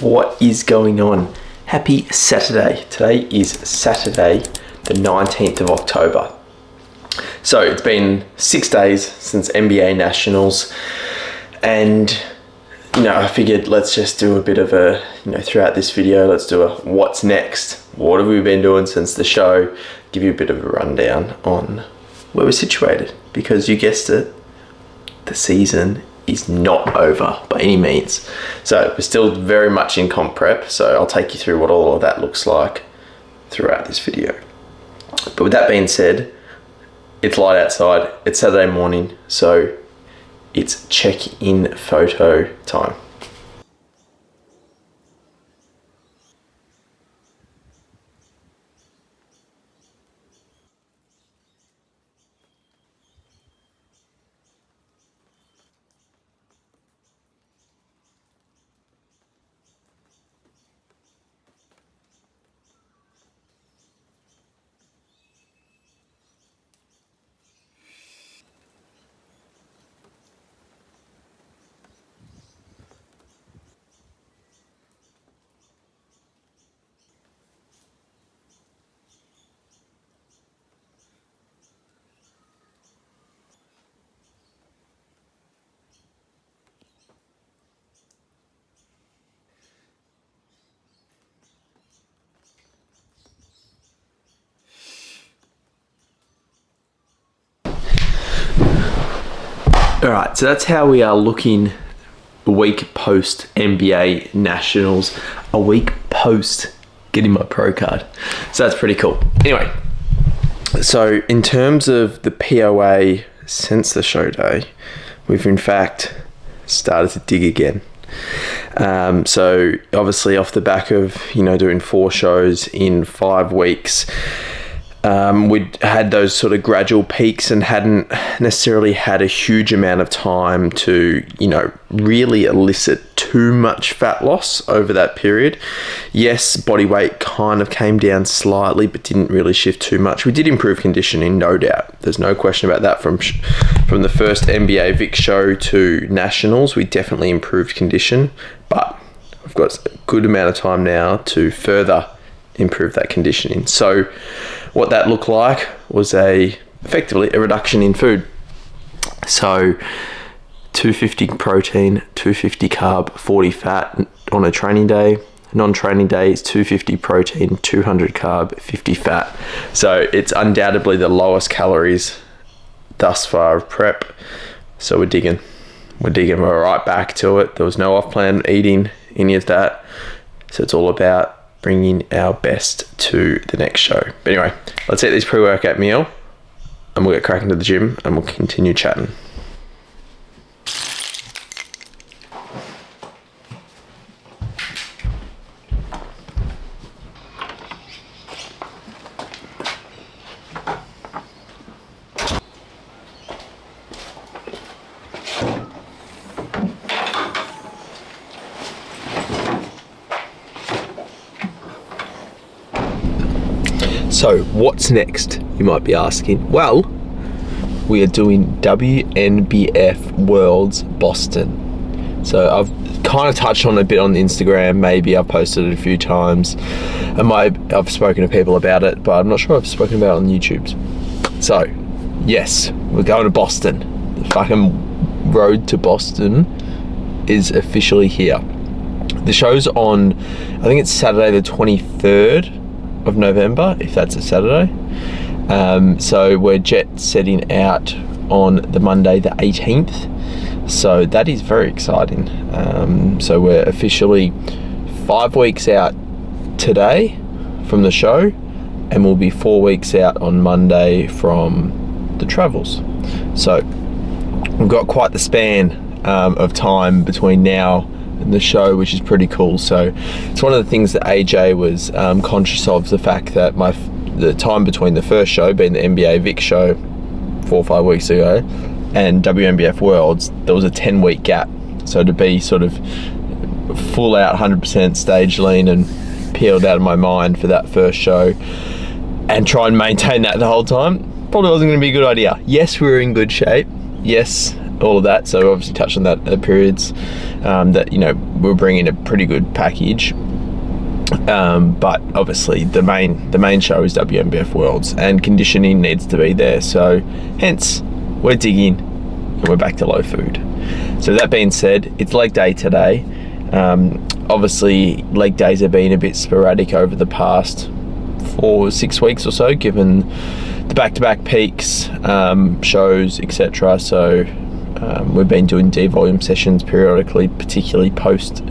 What is going on? Happy Saturday. Today is Saturday, the 19th of October. So it's been 6 days since NBA Nationals, and I figured let's just do a bit of a, throughout this video, let's do a what's next. What have we been doing since the show? Give you a bit of a rundown on where we're situated, because you guessed it, the season is not over by any means. So we're still very much in comp prep, so I'll take you through what all of that looks like throughout this video. But with that being said, it's light outside, it's Saturday morning, so it's check-in photo time. All right, so that's how we are looking a week post NBA Nationals, a week post getting my pro card. So that's pretty cool. Anyway, so in terms of the POA since the show day, we've in fact started to dig again. So obviously off the back of, doing 4 shows in 5 weeks, we'd had those sort of gradual peaks and hadn't necessarily had a huge amount of time to, really elicit too much fat loss over that period. Yes, body weight kind of came down slightly, but didn't really shift too much. We did improve conditioning, no doubt. There's no question about that. From the first NBA Vic show to Nationals, we definitely improved condition, but I've got a good amount of time now to further improve that conditioning. So what that looked like was effectively a reduction in food. So 250 protein, 250 carb, 40 fat on a training day. Non-training day is 250 protein, 200 carb, 50 fat. So it's undoubtedly the lowest calories thus far of prep. So we're digging. We're right back to it. There was no off-plan eating, any of that. So it's all about bringing our best to the next show. But anyway, let's eat this pre-workout meal and we'll get cracking to the gym and we'll continue chatting. So what's next, you might be asking? Well, we are doing WNBF Worlds Boston. So I've kind of touched on it a bit on Instagram, maybe I've posted it a few times. I've spoken to people about it, but I'm not sure I've spoken about it on YouTube. So, yes, we're going to Boston. The fucking road to Boston is officially here. The show's on, I think it's Saturday the 23rd of November, if that's a Saturday. So we're jet setting out on the Monday the 18th. So that is very exciting. So we're officially 5 weeks out today from the show, and we'll be 4 weeks out on Monday from the travels. So we've got quite the span of time between now and the show, which is pretty cool. So it's one of the things that AJ was conscious of, the fact that the time between the first show, being the NBA Vic show 4 or 5 weeks ago, and WNBF Worlds, there was a 10-week gap. So to be sort of full out 100% stage lean and peeled out of my mind for that first show and try and maintain that the whole time, probably wasn't going to be a good idea. Yes, we were in good shape. Yes, all of that. So obviously touched on that at periods, that, you know, we're bringing a pretty good package. But obviously the main show is WMBF Worlds, and conditioning needs to be there. So hence we're digging and we're back to low food. So that being said, it's leg day today. Obviously leg days have been a bit sporadic over the past 4 or 6 weeks or so, given the back-to-back peaks, shows, etc. So we've been doing D-volume sessions periodically, particularly post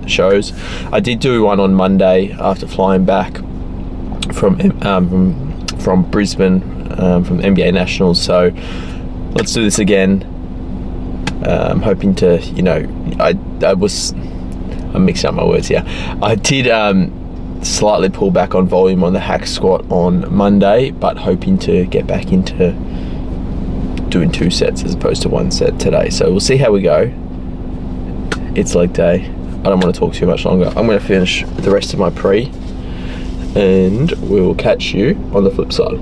shows. I did do one on Monday after flying back from Brisbane, from NBA Nationals. So let's do this again. I'm hoping to, you know, I'm mixing up my words here. I did slightly pull back on volume on the hack squat on Monday, but hoping to get back into doing 2 sets as opposed to 1 set today. So we'll see how we go. It's leg day. I don't want to talk too much longer. I'm going to finish the rest of my pre, and we will catch you on the flip side.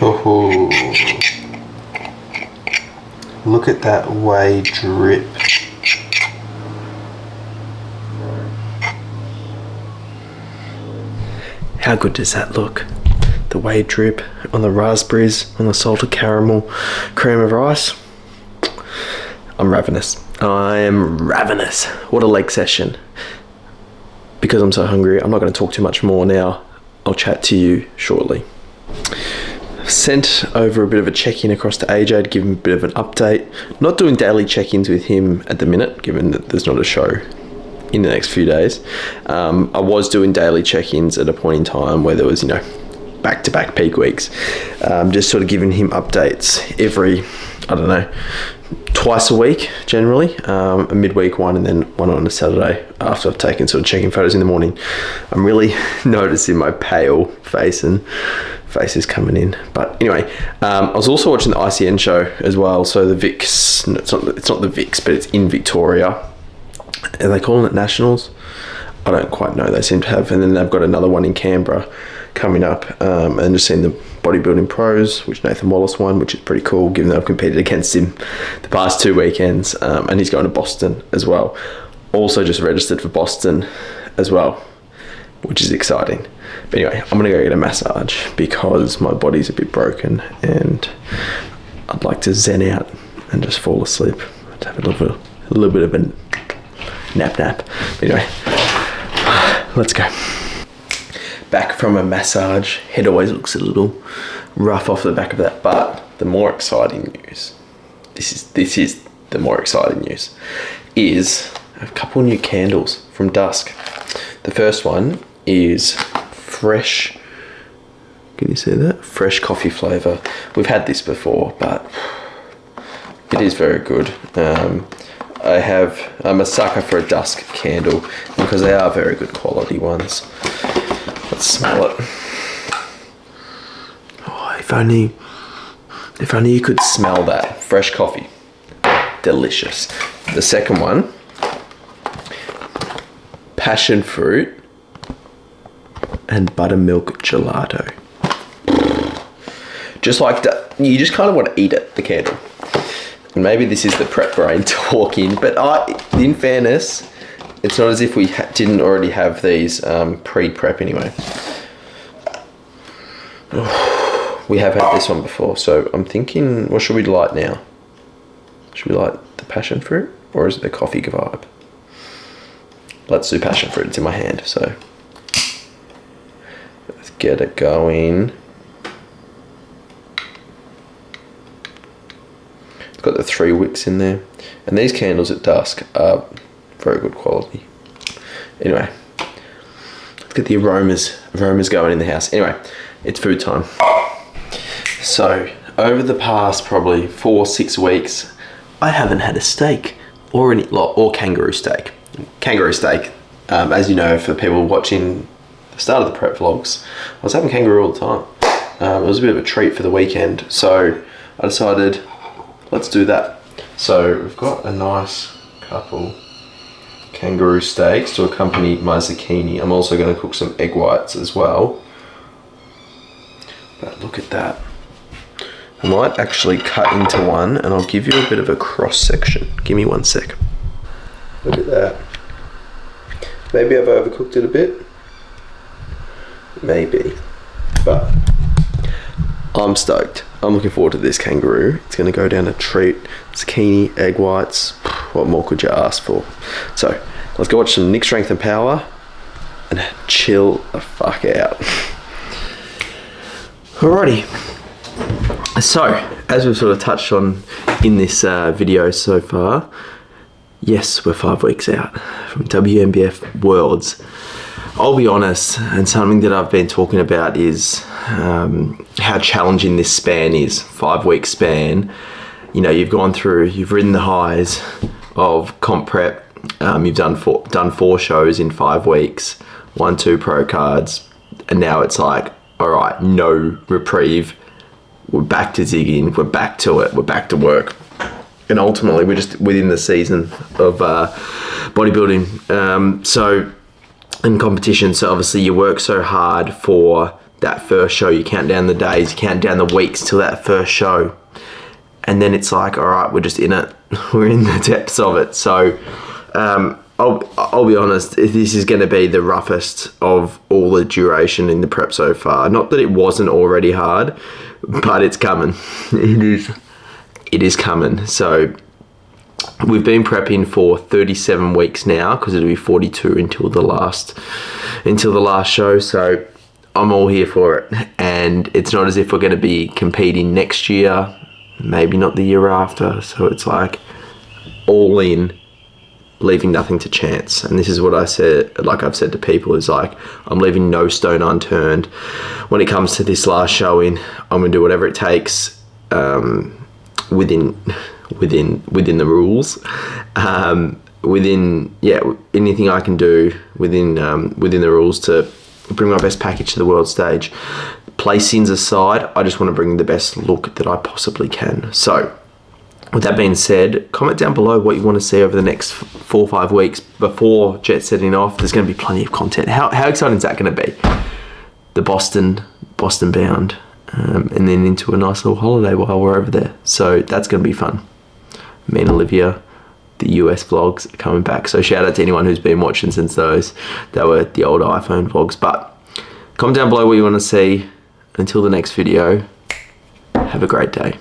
Oh, look at that whey drip. How good does that look? The whey drip on the raspberries, on the salted caramel, cream of rice. I'm ravenous. I am ravenous. What a leg session. Because I'm so hungry, I'm not going to talk too much more now. I'll chat to you shortly. Sent over a bit of a check-in across to AJ to give him a bit of an update. Not doing daily check-ins with him at the minute, given that there's not a show in the next few days. I was doing daily check-ins at a point in time where there was, you know, back-to-back peak weeks. Just sort of giving him updates every, I don't know, twice a week generally, a midweek one and then one on a Saturday after I've taken sort of checking photos in the morning. I'm really noticing my pale face and faces coming in. But anyway, I was also watching the ICN show as well. So the VIX, it's not the VIX, but it's in Victoria. Are they calling it Nationals? I don't quite know. They seem to have, and then they've got another one in Canberra coming up, and just seen the Bodybuilding Pros, which Nathan Wallace won, which is pretty cool given that I've competed against him the past 2 weekends, and he's going to Boston as well. also just registered for Boston as well, which is exciting. But anyway, I'm gonna go get a massage because my body's a bit broken and I'd like to zen out and just fall asleep. I'd have a little bit of a nap. But anyway, let's go. Back from a massage. Head always looks a little rough off the back of that, but the more exciting news, this is the more exciting news, is a couple new candles from Dusk. The first one is fresh, can you see that? Fresh coffee flavour. We've had this before, but it is very good. I'm a sucker for a Dusk candle because they are very good quality ones. Let's smell it. Oh, if only you could smell that. Fresh coffee. Delicious. The second one, passion fruit and buttermilk gelato. Just like that, you just kind of want to eat it, the candle. And maybe this is the prep brain talking, but in fairness, it's not as if we didn't already have these pre-prep anyway. We have had this one before, so I'm thinking, what should we light now? Should we light the passion fruit, or is it the coffee vibe? Let's do passion fruit. It's in my hand, so let's get it going. It's got the 3 wicks in there, and these candles at Dusk are very good quality. Anyway, let's get the aromas going in the house. Anyway, it's food time. So over the past probably 4-6 weeks, I haven't had a steak or kangaroo steak. Kangaroo steak, as you know, for people watching the start of the prep vlogs, I was having kangaroo all the time. It was a bit of a treat for the weekend, so I decided, let's do that. So we've got a nice couple kangaroo steaks to accompany my zucchini. I'm also going to cook some egg whites as well. But look at that. I might actually cut into one and I'll give you a bit of a cross section. Give me 1 sec. Look at that. Maybe I've overcooked it a bit. Maybe. But I'm stoked. I'm looking forward to this kangaroo. It's going to go down a treat. Zucchini, egg whites. What more could you ask for? So let's go watch some Nick Strength and Power and chill the fuck out. Alrighty. So, as we've sort of touched on in this video so far, yes, we're 5 weeks out from WNBF Worlds. I'll be honest, and something that I've been talking about is how challenging this span is. 5 week span. You know, you've ridden the highs of comp prep. You've done 4 shows in 5 weeks, 1-2 pro cards, and now it's like, all right, no reprieve. We're back to zigging. We're back to it. We're back to work. And ultimately, we're just within the season of bodybuilding. So, in competition, so obviously you work so hard for that first show. You count down the days, you count down the weeks till that first show. And then it's like, all right, we're just in it. We're in the depths of it. So, I'll be honest, this is going to be the roughest of all the duration in the prep so far. Not that it wasn't already hard, but it's coming. It is coming. So we've been prepping for 37 weeks now, because it'll be 42 until the last show. So I'm all here for it. And it's not as if we're going to be competing next year, maybe not the year after. So it's like all in, leaving nothing to chance. And this is what I said, like I've said to people, is like, I'm leaving no stone unturned. When it comes to this last showing, I'm going to do whatever it takes within the rules. Anything I can do within the rules to bring my best package to the world stage. Placings aside, I just want to bring the best look that I possibly can. So, with that being said, comment down below what you want to see over the next 4 or 5 weeks before jet setting off. There's going to be plenty of content. How exciting is that going to be? The Boston bound, and then into a nice little holiday while we're over there. So that's going to be fun. Me and Olivia the US vlogs are coming back. So shout out to anyone who's been watching since those. They were the old iPhone vlogs. But comment down below what you want to see. Until the next video, have a great day.